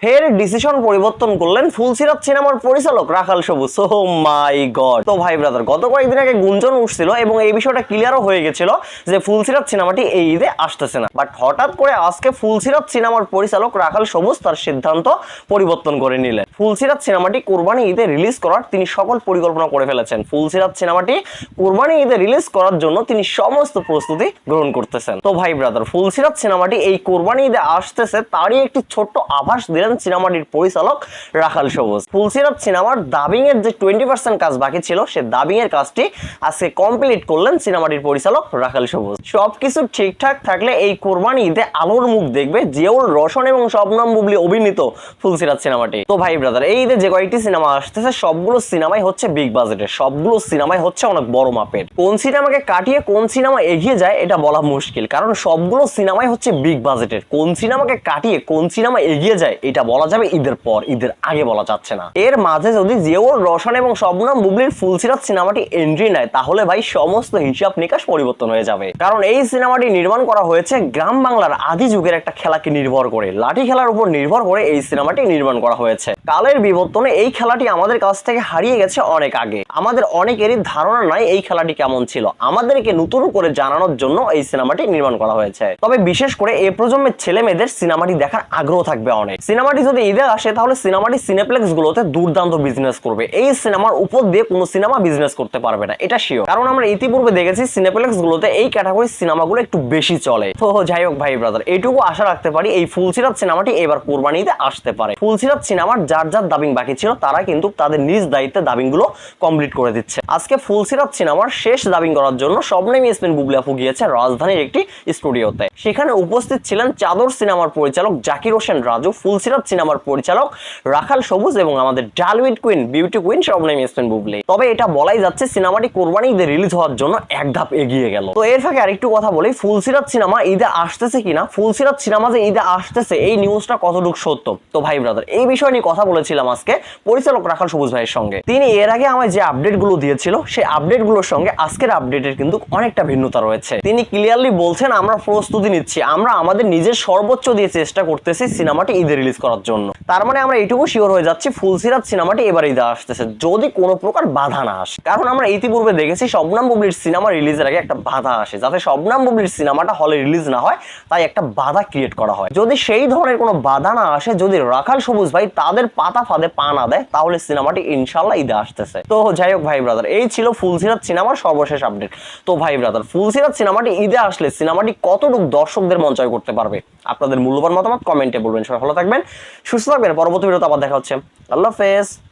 ফের ডিসিশন পরিবর্তন করলেন ফুলসিরাত সিনেমার পরিচালক রাখাল সবুজ। ও মাই গড। তো ভাই ব্রাদার, গত কয়েকদিন আগে গুঞ্জন উঠছিল এবং এই বিষয়টা ক্লিয়ারও হয়ে গেছিল যে ফুলসিরাত সিনেমাটি এই ঈদে আসতেছে না। বাট হঠাৎ করে আজকে ফুলসিরাত সিনেমার পরিচালক রাখাল সবুজ তার সিদ্ধান্ত পরিবর্তন করে নিলেন। ফুলসিরাত সিনেমাটি কুরবানি ঈদে রিলিজ করার তিনি সকল পরিকল্পনা করে ফেলেছেন। ফুলসিরাত সিনেমাটি কুরবানি ঈদে রিলিজ করার জন্য তিনি সমস্ত প্রস্তুতি গ্রহণ করতেছেন। তো ভাই ব্রাদার, ফুলসিরাত সিনেমাটি এই কুরবানি ঈদে আসতেছে তারই একটি ছোট্ট আভাস দিলেন সিনেমাটির পরিচালক রাখাল সবুজ। ফুলসিরাত সিনেমার ডাবিং এর যে 20% কাজ বাকি ছিল সে ডাবিং এর কাজটি আজকে কমপ্লিট করলেন সিনেমাটির পরিচালক রাখাল সবুজ। সবকিছু ঠিকঠাক থাকলে এই কুরবানি ঈদে আলোর মুখ দেখবে জিয়াউল রোশন এবং শবনম বুবলি অভিনীত ফুলসিরাত সিনেমাটি। তো ভাই ব্রাদার, এই ঈদে যে কয়েকটি সিনেমা আসতেছে সবগুলো সিনেমাই হচ্ছে বিগ বাজেটের, সবগুলো সিনেমাই হচ্ছে অনেক বড় মাপের। কোন সিনেমাকে কাটিয়ে কোন সিনেমা এগিয়ে যায় এটা বলা মুশকিল, কারণ সবগুলো সিনেমাই হচ্ছে বিগ বাজেটের। কোন সিনেমাকে কাটিয়ে কোন সিনেমা এগিয়ে যায় এটা বলা যাবে ঈদের পর, ঈদের আগে বলা যাচ্ছে না। এর মাঝে যদি জিয়াউল রোশন এবং শবনম বুবলির ফুলসিরাত সিনেমাটি এন্ট্রি নেয় তাহলে ভাই সমস্ত হিসাব নিকাশ পরিবর্তন হয়ে যাবে। কারণ এই সিনেমাটি নির্মাণ করা হয়েছে গ্রাম বাংলার আদি যুগের একটা খেলাকে নির্ভর করে, লাঠি খেলার উপর নির্ভর করে এই সিনেমাটি নির্মাণ করা হয়েছে। কালের বিবর্তনে এই খেলাটি আমাদের কাছ থেকে হারিয়ে গেছে অনেক আগে। আমাদের অনেকেরই ধারণা নাই এই খেলাটি কেমন ছিল, আমাদেরকে নতুন করে জানানোর জন্য এই সিনেমাটি নির্মাণ করা হয়েছে। তবে বিশেষ করে এই প্রজন্মের ছেলে মেয়েদের সিনেমাটি দেখার আগ্রহ থাকবে অনেক। সিনেমাটি যদি ঈদে আসে তাহলে সিনেমাটি সিনেপ্লেক্স গুলোতে দুর্দান্ত বিজনেস করবে। এই সিনেমার উপর দিয়ে কোনো সিনেমা বিজনেস করতে পারবে না, এটা শিওর। কারণ আমরা ইতিপূর্বে দেখেছি সিনেপ্লেক্স গুলোতে এই ক্যাটাগরির সিনেমাগুলো একটু বেশি চলে। তো যাই হোক ভাই ব্রাদার, এইটুকু আশা রাখতে পারি এই ফুলসিরাত সিনেমাটি এবার কুরবানিতে আসতে পারে। ফুলসিরাত সিনেমার যার যার ডাবিং বাকি ছিল তারা কিন্তু তাদের নিজ দায়িত্বে ডাবিং গুলো কমপ্লিট করে দিচ্ছে। আজকে ফুলসিরাত সিনেমার শেষ ডাবিং করার জন্য শবনম ইয়াসমিন বুবলি আপু গিয়েছে রাজধানীর একটি স্টুডিওতে। সেখানে উপস্থিত ছিলেন চাদর সিনেমার পরিচালক জাকির হোসেন রাজু, ফুলসিরাত সিনেমার পরিচালক রাখাল সবুজ এবং আমাদের Dhallywood queen, beauty queen Shabnam Yasmin Bubly. তবে এটা বলাই যাচ্ছে সিনেমাটি কুরবানি ঈদে রিলিজ হওয়ার জন্য এক ধাপ এগিয়ে গেল। তো এর ফাঁকে আরেকটু কথা বলি, ফুলসিরাত সিনেমা ঈদে আসতেছে কিনা, ফুলসিরাত সিনেমা যে ঈদে আসতেছে এই নিউজটা কতটুকু সত্য। তো ভাই ব্রাদার, এই বিষয় নিয়ে কথা বলেছিলাম আজকে পরিচালক রাখাল সবুজ ভাইয়ের সঙ্গে। তিনি এর আগে আমায় যে আপডেট গুলো দিয়েছিল সেই আপডেট গুলোর সঙ্গে আজকের আপডেটের কিন্তু অনেকটা ভিন্নতা রয়েছে। তিনি ক্লিয়ারলি বলছেন আমরা প্রস্তুতি নিচ্ছি, আমরা আমাদের নিজের সর্বোচ্চ দিয়ে চেষ্টা করতেছি সিনেমাটি ঈদে রিলিজ করার জন্য। তার মানে আমরা এইটুকু শিওর হয়ে যাচ্ছি ফুলসিরাত সিনেমাটি এবার ঈদে আসতেছে যদি কোনো প্রকার বাধা না আসে। কারণ আমরা ইতিপূর্বে দেখেছি শবনম বুবলির সিনেমা রিলিজের আগে একটা বাধা আসে, যাতে শবনম বুবলির সিনেমাটা হলে রিলিজ না হয় তাই একটা বাধা ক্রিয়েট করা হয়। যদি সেই ধরনের কোনো বাধা না আসে, যদি রাখাল সবুজ ভাই তাদের পাতা ফাঁদে পা না দেয় তাহলে সিনেমাটি ইনশাল্লাহ ঈদে আসতেছে। তো যাই হোক ভাই ব্রাদার, এই ছিল ফুলসিরাত সিনেমার সর্বশেষ আপডেট। তো ভাই ব্রাদার, ফুলসিরাত সিনেমাটি ঈদে আসলে সিনেমাটি কতটুকু দর্শকদের মন জয় করতে পারবে আপনাদের মূল্যবান মতামত কমেন্টে বলবেন। সবাই ভালো থাকবেন, সুস্থ থাকবেন। পরবর্তী ভিডিওতে আবার দেখা হচ্ছে। আল্লাহ হাফেজ।